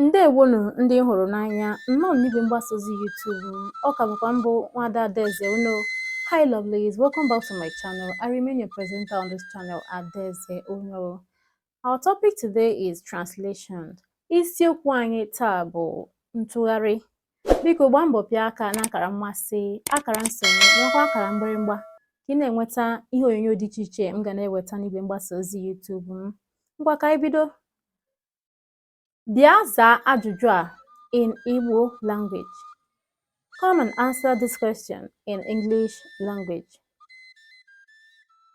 Ndewonu ndị ị hụrụ n'anya, nnọọ n'igwe mgbasa ozi YouTube m. Ọ ka bụkwa mbụ Nwada Adaeze Ono. Hi lovelies, welcome back to my channel. I remain your presenter on this channel, Adaeze Ono. Our topic today is translation. Isiokwu anyị taa bụ ntụgharị. Biko gbaa mbọ pịa aka n'akara mmasị, akara nsonye, nakwa akara mgbịrịmgba ka ị na-enweta ihe onyonyo dị iche iche m ga na-eweta n'igwe mgbasa ozi YouTube m. Ngwa ka anyị bido. Bịa zaa ajụjụ a in Igbo language. Come and answer this question in English language.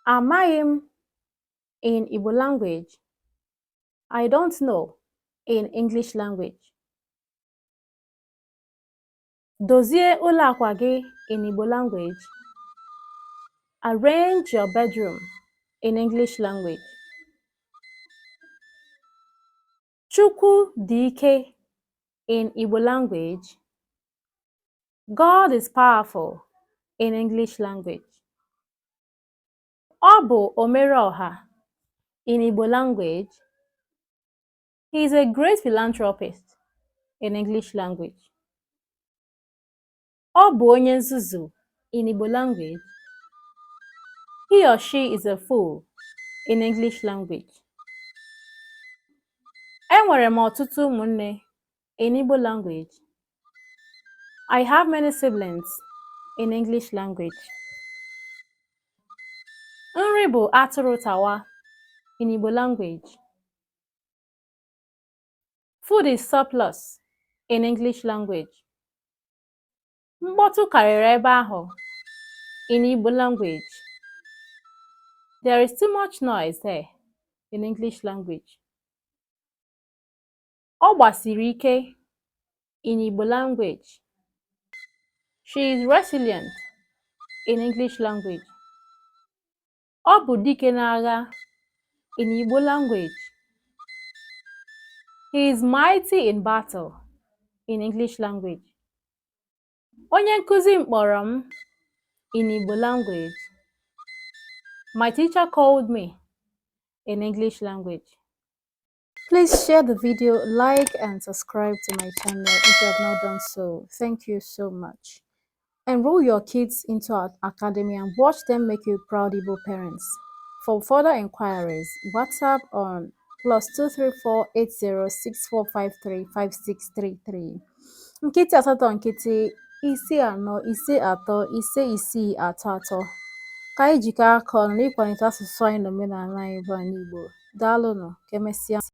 Amaghị m in Igbo language. I don't know in English language. Dozie ụlọ akwa gị in Igbo language. Arrange your bedroom in English language. Chukwu dị ike in Igbo language. God is powerful in English language. Ọ bụ omere ọha in Igbo language. He is a great philanthropist in English language. Ọ bụ onye nzuzu in Igbo language. He or she is a fool in English language. Enwere m ọtụtụ ụmụnne in Igbo language. I have many siblings in English language. Nri bụ atụrụ tawa in Igbo language. Food is surplus in English language. Mkpọtụ karịrị ebe ahụ in Igbo language. There is too much noise there in English language. Ọ gbasiri ike in Igbo language. She is resilient in English language. Ọ bụ dike n'agha in Igbo language. He is mighty in battle in English language. Onye nkụzi m kpọrọ m in Igbo language. My teacher called me in English language. Please share the video, like and subscribe to my channel if you have not done so. Thank you so much. Enroll your kids into our academy and watch them make you proud Igbo parents. For further inquiries, WhatsApp on +234 8064535633. Nkịtị asatọ nkịtị ise anọ ise atọ ise isii atọ atọ. Ka anyị jikọọ aka ọnụ n'ịkwalite asụsụ anyị na omenala anyị bụ Igbo. Daalụnụ, ka emesịa.